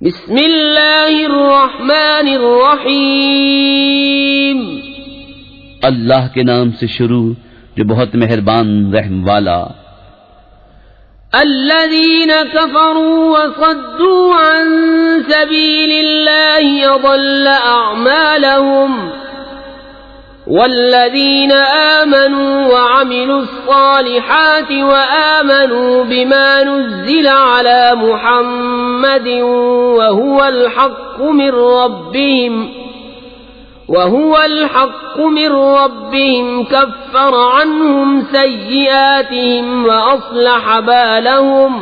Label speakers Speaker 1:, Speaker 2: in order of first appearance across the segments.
Speaker 1: بسم اللہ الرحمن الرحیم،
Speaker 2: اللہ کے نام سے شروع جو بہت مہربان رحم والا۔
Speaker 1: الذین کفروا وصدوا عن سبیل اللہ اضل اعمالهم والذین آمنوا وعملوا الصالحات وآمنوا بما نزل على محمد وهو الحق من ربهم كفر عنهم سيئاتهم وأصلح بالهم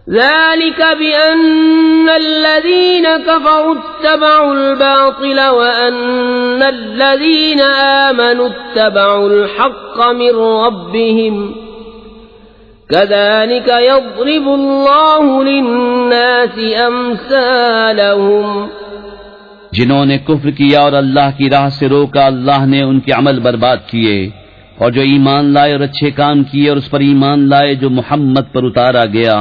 Speaker 1: ذلك بأن الذين كفروا اتبعوا الباطل وأن الذين آمنوا اتبعوا الحق من ربهم كذلك يضرب الله للناس أمثالهم۔
Speaker 2: جنہوں نے کفر کیا اور اللہ کی راہ سے روکا، اللہ نے ان کے عمل برباد کیے، اور جو ایمان لائے اور اچھے کام کیے اور اس پر ایمان لائے جو محمد پر اتارا گیا،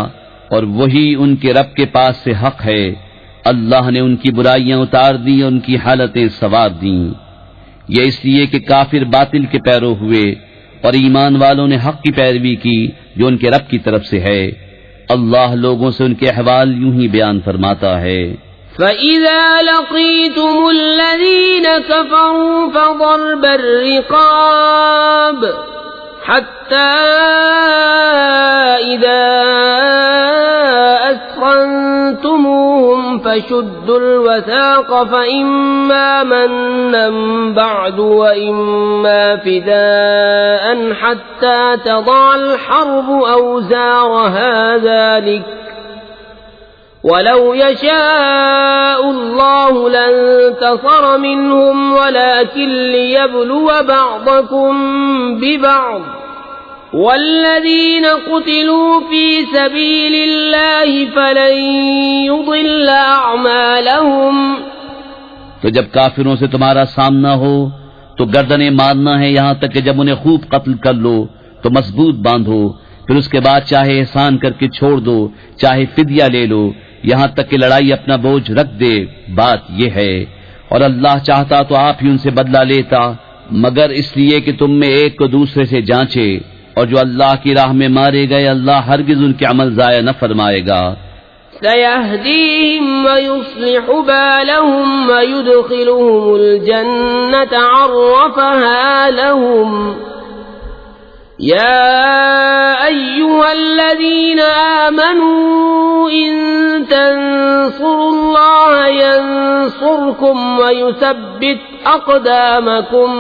Speaker 2: اور وہی ان کے رب کے پاس سے حق ہے، اللہ نے ان کی برائیاں اتار دیں اور ان کی حالتیں سنوار دیں۔ یہ اس لیے کہ کافر باطل کے پیرو ہوئے اور ایمان والوں نے حق کی پیروی کی جو ان کے رب کی طرف سے ہے۔ اللہ لوگوں سے ان کے احوال یوں ہی بیان فرماتا ہے۔
Speaker 1: فَإِذَا لَقِيتُمُ الَّذِينَ كَفَرُوا فَضَرْبَ الرِّقَابِ حَتَّى إِذَا أَثْخَنتُمُوهُمْ فَشُدُّوا الْوَثَاقَ فَإِمَّا مَنًّا بَعْدُ وَإِمَّا فِدَاءً حَتَّى تَضَعَ الْحَرْبُ أَوْزَارَهَا ذَلِكَ وَلَوْ يَشَاءُ اللَّهُ لَانتَصَرَ مِنْهُمْ وَلَكِنْ لِيَبْلُوَ بَعْضَكُمْ بِبَعْضٍ وَالَّذِينَ قُتِلُوا فِي سَبِيلِ اللَّهِ فَلَنْ يُضِلَّ أَعْمَالَهُمْ۔
Speaker 2: تو جب کافروں سے تمہارا سامنا ہو تو گردنیں مارنا ہے یہاں تک کہ جب انہیں خوب قتل کر لو تو مضبوط باندھو، پھر اس کے بعد چاہے احسان کر کے چھوڑ دو، چاہے فدیہ لے لو، یہاں تک کہ لڑائی اپنا بوجھ رکھ دے۔ بات یہ ہے، اور اللہ چاہتا تو آپ ہی ان سے بدلہ لیتا، مگر اس لیے کہ تم میں ایک کو دوسرے سے جانچے، اور جو اللہ کی راہ میں مارے گئے اللہ ہرگز ان کے عمل ضائع نہ فرمائے گا۔
Speaker 1: سَيَهْدِيهِمْ وَيُصْلِحُ بَالَهُمْ وَيُدْخِلُهُمُ الْجَنَّةَ عَرَّفَهَا لَهُمْ۔ يَا أَيُّهَا الَّذِينَ آمَنُوا إِن تَنصُرُوا اللَّهَ يَنصُرْكُمْ وَيُثَبِّتْ أَقْدَامَكُمْ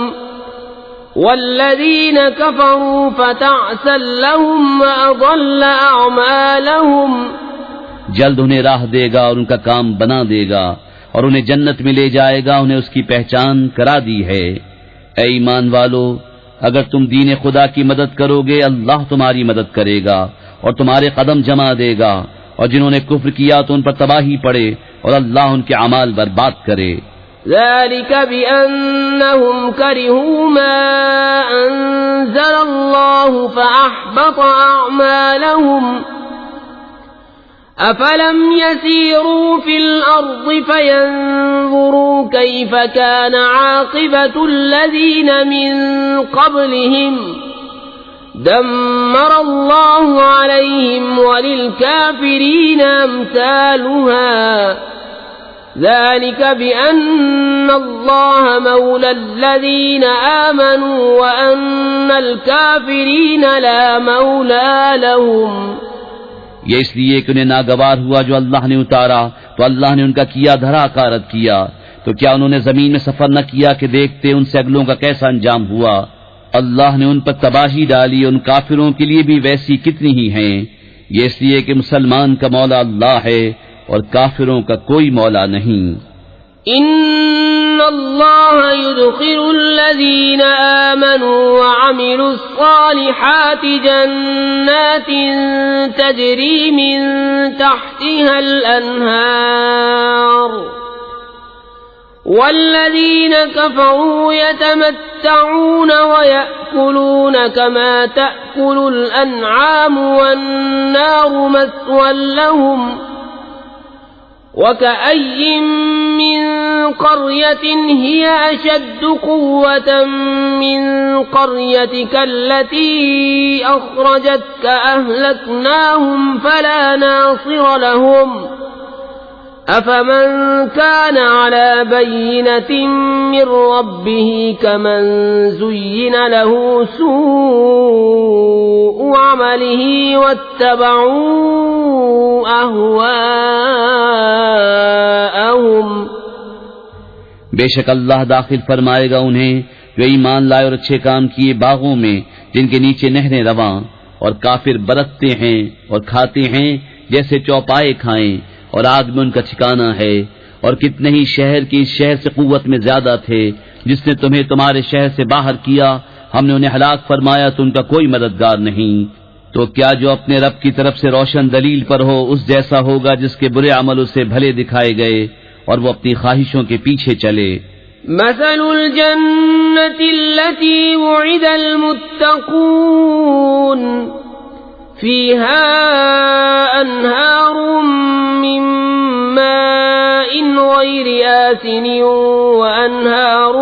Speaker 1: وَالَّذِينَ كَفَرُوا فَتَعْسًا لَهُمْ وَأَضَلَّ أَعْمَالَهُمْ۔
Speaker 2: جلد انہیں راہ دے گا اور ان کا کام بنا دے گا اور انہیں جنت میں لے جائے گا، انہیں اس کی پہچان کرا دی ہے۔ اے ایمان والو، اگر تم دین خدا کی مدد کرو گے اللہ تمہاری مدد کرے گا اور تمہارے قدم جما دے گا، اور جنہوں نے کفر کیا تو ان پر تباہی پڑے اور اللہ ان کے اعمال برباد کرے۔
Speaker 1: ذَلِكَ بِأَنَّهُمْ كَرِهُوا مَا أَنزَلَ اللَّهُ فَأَحْبَطَ أَعْمَالَهُمْ۔ أَفَلَمْ يَسِيرُوا فِي الْأَرْضِ فَيَنظُرُوا كَيْفَ كَانَ عَاقِبَةُ الَّذِينَ مِنْ قَبْلِهِمْ دَمَّرَ اللَّهُ عَلَيْهِمْ وَلِلْكَافِرِينَ أَمْثَالُهَا ذَلِكَ بِأَنَّ اللَّهَ مَوْلَى الَّذِينَ آمَنُوا وَأَنَّ الْكَافِرِينَ لَا مَوْلَى لَهُمْ۔
Speaker 2: یہ اس لیے کہ انہیں ناگوار ہوا جو اللہ نے اتارا تو اللہ نے ان کا کیا دھرا کارت کیا، تو کیا انہوں نے زمین میں سفر نہ کیا کہ دیکھتے ان سے اگلوں کا کیسا انجام ہوا۔ اللہ نے ان پر تباہی ڈالی، ان کافروں کے لیے بھی ویسی کتنی ہی ہیں۔ یہ اس لیے کہ مسلمان کا مولا اللہ ہے اور کافروں کا کوئی مولا نہیں۔
Speaker 1: ان اللہ يدخل الذین آمنوا وعملوا الصالحات جنات تجری من تحتها الانہار والذین کفروا یتمتعون ویأکلون کما تأکل الانعام والنار مثوى لهم وكأي من قرية هي أشد قوة من قريتك التي أخرجتك أهلكناهم فلا ناصر لهم أفمن كان على بينة من ربه كمن زين له سوء عمله واتبعوا أهواءهم
Speaker 2: بے شک اللہ داخل فرمائے گا انہیں جو ایمان لائے اور اچھے کام کیے باغوں میں جن کے نیچے نہریں رواں، اور کافر برتتے ہیں اور کھاتے ہیں جیسے چوپائے کھائیں، اور آگ میں ان کا ٹھکانہ ہے۔ اور کتنے ہی شہر کی اس شہر سے قوت میں زیادہ تھے جس نے تمہیں تمہارے شہر سے باہر کیا، ہم نے انہیں ہلاک فرمایا تو ان کا کوئی مددگار نہیں۔ تو کیا جو اپنے رب کی طرف سے روشن دلیل پر ہو اس جیسا ہوگا جس کے برے عمل اسے بھلے دکھائے گئے اور وہ اپنی خواہشوں کے پیچھے چلے؟
Speaker 1: مثل الجنة التي وعد المتقون فيها أنهار من ماء غير آسن وأنهار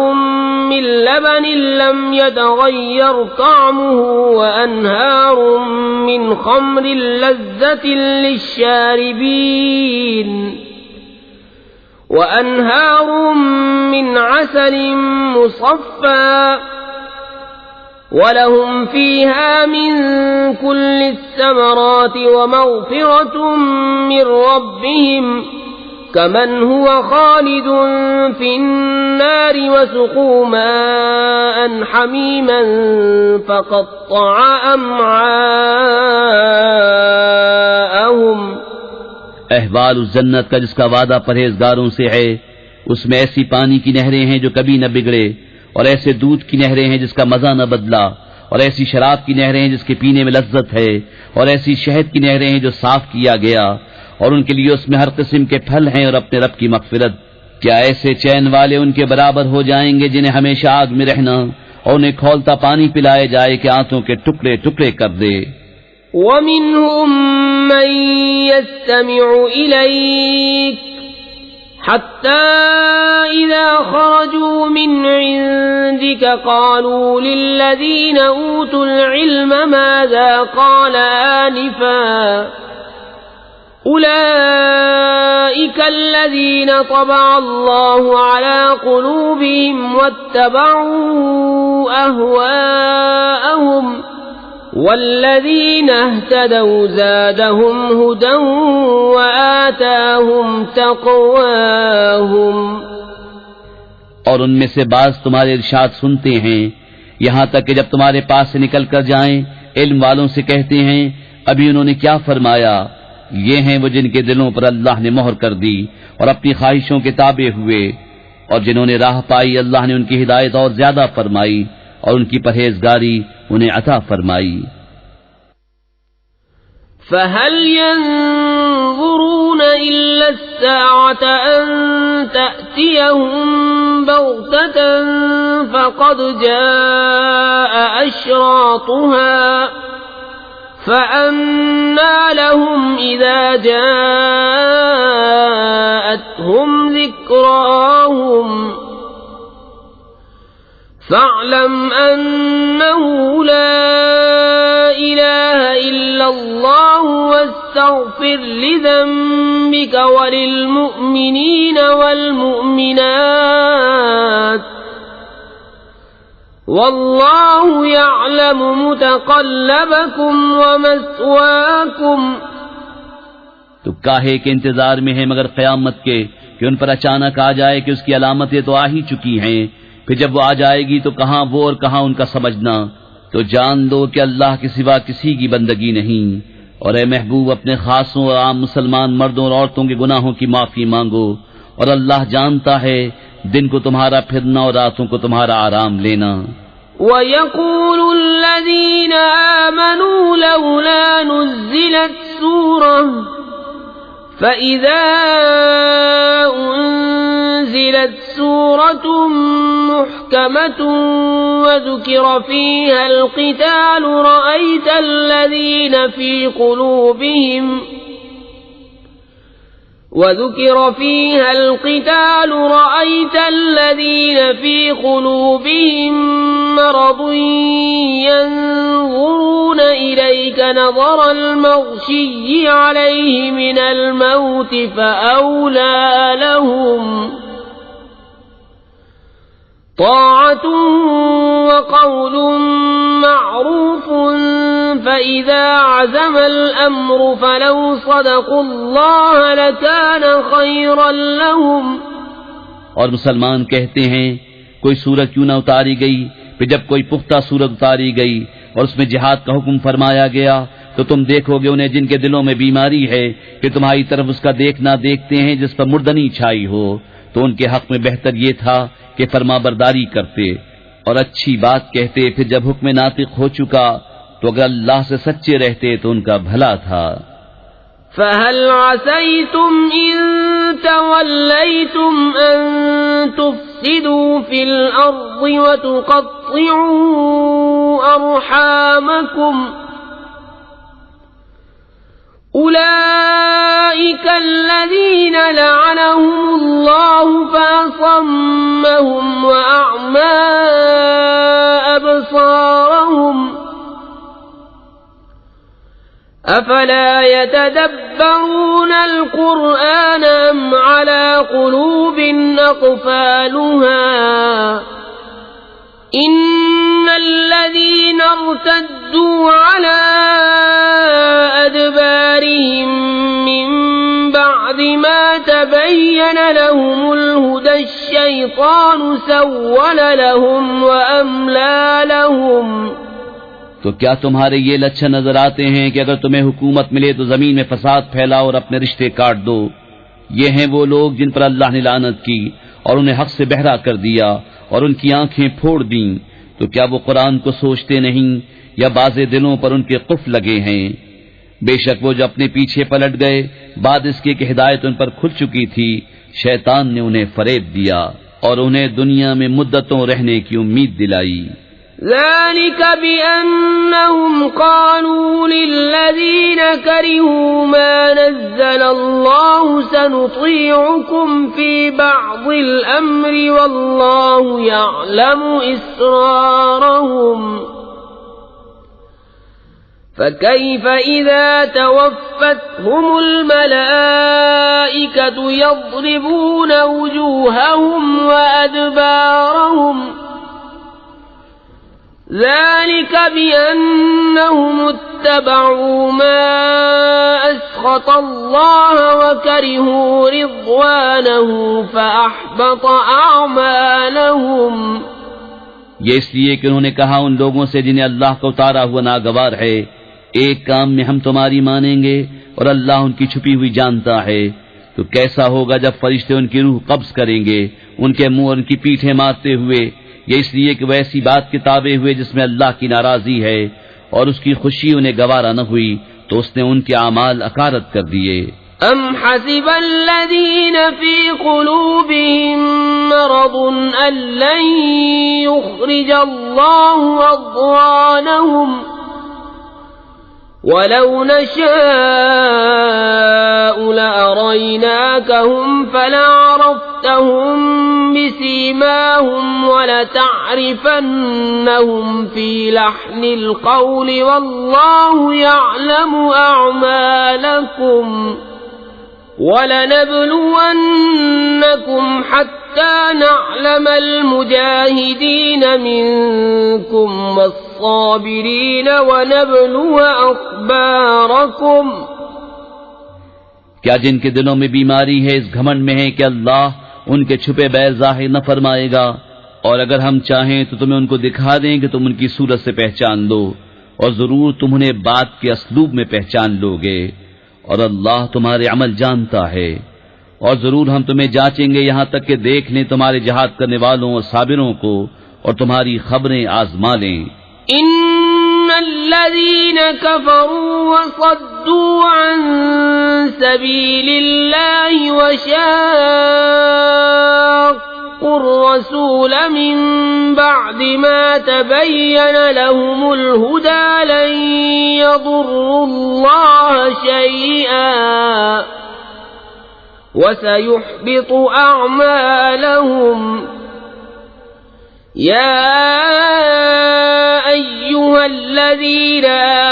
Speaker 1: من لبن لم يتغير طعمه وأنهار من خمر لذة للشاربين وأنهار من عسل مصفى ولهم فيها من كل الثمرات ومغفرة من ربهم كمن هو خالد في النار وسقوا ماء حميما فقطع أمعاءهم۔
Speaker 2: احوال اس جنت کا جس کا وعدہ پرہیزگاروں سے ہے، اس میں ایسی پانی کی نہریں ہیں جو کبھی نہ بگڑے، اور ایسے دودھ کی نہریں ہیں جس کا مزہ نہ بدلا، اور ایسی شراب کی نہریں ہیں جس کے پینے میں لذت ہے، اور ایسی شہد کی نہریں ہیں جو صاف کیا گیا، اور ان کے لیے اس میں ہر قسم کے پھل ہیں اور اپنے رب کی مغفرت۔ کیا ایسے چین والے ان کے برابر ہو جائیں گے جنہیں ہمیشہ آگ میں رہنا اور انہیں کھولتا پانی پلائے جائے کہ آنتوں کے ٹکڑے ٹکڑے کر دے؟
Speaker 1: وَمِنْهُمْ مَنْ يَسْتَمِعُ إِلَيْكَ حَتَّى إِذَا خَرَجُوا مِنْ عِنْدِكَ قَالُوا لِلَّذِينَ أُوتُوا الْعِلْمَ مَاذَا قَالَ آنِفًا أُولَئِكَ الَّذِينَ طَبَعَ اللَّهُ عَلَى قُلُوبِهِمْ وَاتَّبَعُوا أَهْوَاءَهُمْ والذین اہتدوا زادهم ہدی وآتاهم تقواهم۔
Speaker 2: اور ان میں سے بعض تمہارے ارشاد سنتے ہیں یہاں تک کہ جب تمہارے پاس سے نکل کر جائیں علم والوں سے کہتے ہیں ابھی انہوں نے کیا فرمایا؟ یہ ہیں وہ جن کے دلوں پر اللہ نے مہر کر دی اور اپنی خواہشوں کے تابع ہوئے، اور جنہوں نے راہ پائی اللہ نے ان کی ہدایت اور زیادہ فرمائی اور ان کی پرہیزگاری انہیں عطا فرمائی۔
Speaker 1: فَهَلْ يَنظُرُونَ إِلَّا السَّاعَةَ أَن تَأْتِيَهُم بَغْتَةً فَقَدْ جَاءَ أَشْرَاطُهَا فَأَنَّى لَهُمْ إِذَا جَاءَتْهُمْ ذِكْرَاهُمْ فَاعْلَمْ أَنَّهُ لَا إِلَهَ إِلَّا اللَّهُ وَاسْتَغْفِرْ لِذَنبِكَ وَلِلْمُؤْمِنِينَ وَالْمُؤْمِنَاتِ وَاللَّهُ يَعْلَمُ مُتَقَلَّبَكُمْ وَمَثْوَاكُمْ۔
Speaker 2: تو کاہے کے انتظار میں ہے مگر قیامت کے کہ ان پر اچانک آ جائے کہ اس کی علامتیں تو آ ہی چکی ہیں، پھر جب وہ آ جائے گی تو کہاں وہ اور کہاں ان کا سمجھنا۔ تو جان لو کہ اللہ کے سوا کسی کی بندگی نہیں، اور اے محبوب اپنے خاصوں اور عام مسلمان مردوں اور عورتوں کے گناہوں کی معافی مانگو، اور اللہ جانتا ہے دن کو تمہارا پھرنا اور راتوں کو تمہارا آرام لینا۔
Speaker 1: وَيَقُولُ الَّذِينَ آمَنُوا لَوْلَا نُزِّلَتْ سُورَةٌ فَإِذَا أُنزِلَتْ سُورَةٌ مُحْكَمَةٌ وَذُكِرَ فِيهَا الْقِتَالُ رَأَيْتَ الَّذِينَ فِي وذكر فيها القتال رأيت الذين في قلوبهم مرض ينظرون إليك نظر المغشي عليه من الموت فأولى لهم طاعة وقول معروف فإذا عزم الأمر فلو صدقوا الله لكان خيرا لهم.
Speaker 2: اور مسلمان کہتے ہیں کوئی سورت کیوں نہ اتاری گئی، پھر جب کوئی پختہ سورت اتاری گئی اور اس میں جہاد کا حکم فرمایا گیا تو تم دیکھو گے انہیں جن کے دلوں میں بیماری ہے کہ تمہاری طرف اس کا دیکھنا دیکھتے ہیں جس پر مردنی چھائی ہو، تو ان کے حق میں بہتر یہ تھا کہ فرما برداری کرتے اور اچھی بات کہتے. پھر جب حکم ناطق ہو چکا تو اگر اللہ سے سچے رہتے تو ان کا بھلا تھا.
Speaker 1: فَهَلْ عَسَيْتُمْ إِن تَوَلَّيْتُمْ أَن تُفْسِدُوا فِي الْأَرْضِ وَتُقَطِّعُوا أَرْحَامَكُمْ أُولَئِكَ الَّذِينَ لَعَنَهُمُ اللَّهُ فَأَصَمَّهُمْ وَأَعْمَى أَبْصَارَهُمْ أَفَلَا يَتَدَبَّرُونَ الْقُرْآنَ أَمْ عَلَى قُلُوبٍ أَقْفَالُهَا إِنَّ الَّذِينَ ارْتَدُّوا عَلَى أَدْبَارِهِمْ مِنْ بَعْدِ مَا تَبَيَّنَ لَهُمُ الْهُدَى الشَّيْطَانُ سَوَّلَ لَهُمْ وَأَمْلَى لَهُمْ.
Speaker 2: تو کیا تمہارے یہ لچھن نظر آتے ہیں کہ اگر تمہیں حکومت ملے تو زمین میں فساد پھیلاؤ اور اپنے رشتے کاٹ دو؟ یہ ہیں وہ لوگ جن پر اللہ نے لعنت کی اور انہیں حق سے بہرا کر دیا اور ان کی آنکھیں پھوڑ دیں. تو کیا وہ قرآن کو سوچتے نہیں یا باز دلوں پر ان کے قفل لگے ہیں؟ بے شک وہ جو اپنے پیچھے پلٹ گئے بعد اس کے کہ ہدایت ان پر کھل چکی تھی، شیطان نے انہیں فریب دیا اور انہیں دنیا میں مدتوں رہنے کی امید دلائی.
Speaker 1: ذلك بأنهم قالوا للذين كرهوا ما نزل الله سنطيعكم في بعض الأمر والله يعلم إسرارهم فكيف إذا توفتهم الملائكة يضربون وجوههم وأدبارهم ذلك بأنهم اتبعوا ما أسخط الله وكرهوا رضوانه فأحبط أعمالهم.
Speaker 2: یہ اس لیے کہ انہوں نے کہا ان لوگوں سے جنہیں اللہ کا اتارا ہوا ناگوار ہے، ایک کام میں ہم تمہاری مانیں گے اور اللہ ان کی چھپی ہوئی جانتا ہے. تو کیسا ہوگا جب فرشتے ان کی روح قبض کریں گے ان کے منہ اور ان کی پیٹھیں مارتے ہوئے، یہ اس لیے کہ وہ ایسی بات کے تابع ہوئے جس میں اللہ کی ناراضی ہے اور اس کی خوشی انہیں گوارا نہ ہوئی تو اس نے ان کے اعمال اکارت کر دیے.
Speaker 1: ام حسب الذين في قلوبهم مرض ان لن يخرج الله اضغانهم ولو نشاء لأريناكهم فلعرفتهم بسيماهم ولتعرفنهم في لحن القول والله يعلم أعمالكم وَلَنَبْلُوَنَّكُمْ حَتَّى نَعْلَمَ الْمُجَاهِدِينَ مِنكُمْ وَالصَّابِرِينَ وَنَبْلُوَ أَخْبَارَكُمْ.
Speaker 2: کیا جن کے دلوں میں بیماری ہے اس گھمنڈ میں ہے کہ اللہ ان کے چھپے بیر ظاہر نہ فرمائے گا، اور اگر ہم چاہیں تو تمہیں ان کو دکھا دیں کہ تم ان کی صورت سے پہچان لو، اور ضرور تم انہیں بات کے اسلوب میں پہچان لو گے، اور اللہ تمہارے عمل جانتا ہے. اور ضرور ہم تمہیں جانچیں گے یہاں تک کہ دیکھ لیں تمہارے جہاد کرنے والوں اور صابروں کو اور تمہاری خبریں آزما لیں.
Speaker 1: ان الذين كفروا وصدوا عن سبيل الله وشاقوا الرسول من بعد ما تبين لهم الهدى لن يضروا الله شيئا وسيحبط أعمالهم يا أيها الذين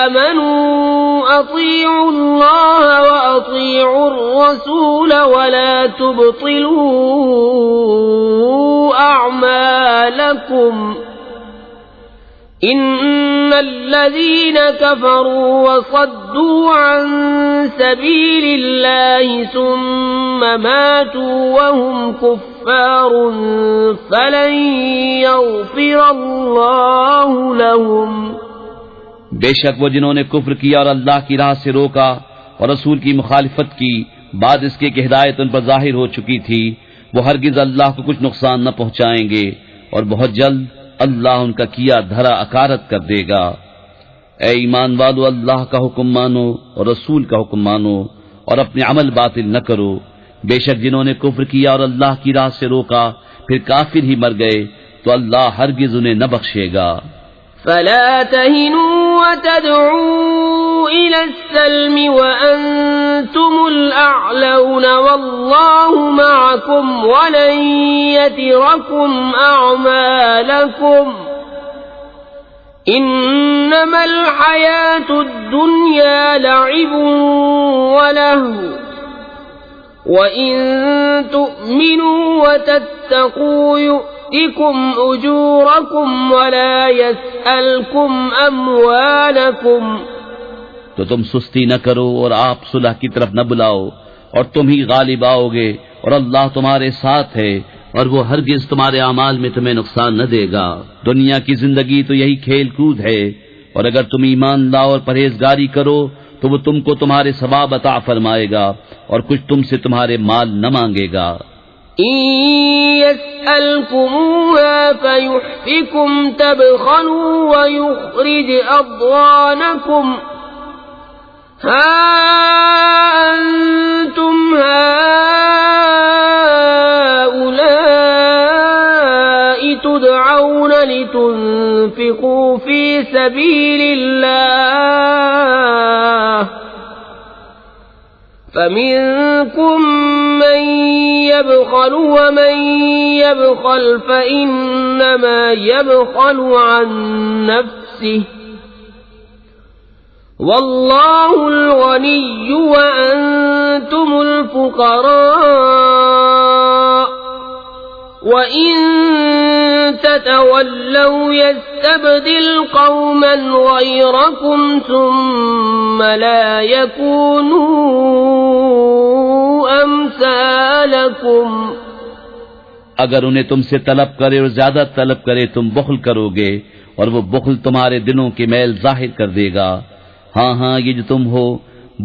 Speaker 1: آمنوا أطيعوا الله وأطيعوا الرسول ولا تبطلوا أعمالكم إن الذين كفروا وصدوا عن سبيل الله ثم ماتوا وهم كفار فلن يغفر الله لهم
Speaker 2: بے شک وہ جنہوں نے کفر کیا اور اللہ کی راہ سے روکا اور رسول کی مخالفت کی بعد اس کے کہ ہدایت ان پر ظاہر ہو چکی تھی، وہ ہرگز اللہ کو کچھ نقصان نہ پہنچائیں گے اور بہت جلد اللہ ان کا کیا دھرا اکارت کر دے گا۔ اے ایمان والو، اللہ کا حکم مانو اور رسول کا حکم مانو اور اپنے عمل باطل نہ کرو۔ بے شک جنہوں نے کفر کیا اور اللہ کی راہ سے روکا پھر کافر ہی مر گئے تو اللہ ہرگز انہیں نہ بخشے گا۔
Speaker 1: فلا تهنوا وتدعوا إلى السلم وأنتم الأعلون والله معكم ولن يتركم أعمالكم إنما الحياة الدنيا لعب ولهو وإن تؤمنوا وتتقوا يؤتكم أجوركم ولا يسألكم أموالكم۔
Speaker 2: تو تم سستی نہ کرو اور آپ صلح کی طرف نہ بلاؤ اور تم ہی غالب آؤ گے اور اللہ تمہارے ساتھ ہے اور وہ ہرگز تمہارے اعمال میں تمہیں نقصان نہ دے گا۔ دنیا کی زندگی تو یہی کھیل کود ہے، اور اگر تم ایمان لاؤ اور پرہیزگاری کرو تو وہ تم کو تمہارے ثواب عطا فرمائے گا اور کچھ تم سے تمہارے مال نہ مانگے گا۔
Speaker 1: إن يسألكموها فيحفكم تبخلوا ويخرج أضغانكم ها أنتم هؤلاء تدعون لتنفقوا في سبيل الله فمنكم من يبخل ومن يبخل فإنما يبخل عن نفسه والله الغني وأنتم الفقراء وإن تتولوا يستبدل قوما غيركم ثم لا يكونوا أمثالكم۔
Speaker 2: اگر انہیں تم سے طلب کرے اور زیادہ طلب کرے تم بخل کرو گے اور وہ بخل تمہارے دلوں کے میل ظاہر کر دے گا۔ ہاں ہاں، یہ جو تم ہو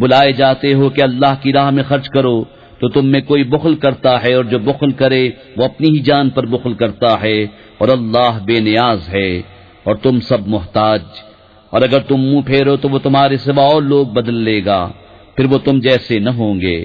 Speaker 2: بلائے جاتے ہو کہ اللہ کی راہ میں خرچ کرو تو تم میں کوئی بخل کرتا ہے، اور جو بخل کرے وہ اپنی ہی جان پر بخل کرتا ہے اور اللہ بے نیاز ہے اور تم سب محتاج۔ اور اگر تم منہ پھیرو تو وہ تمہارے سوا اور لوگ بدل لے گا، پھر وہ تم جیسے نہ ہوں گے۔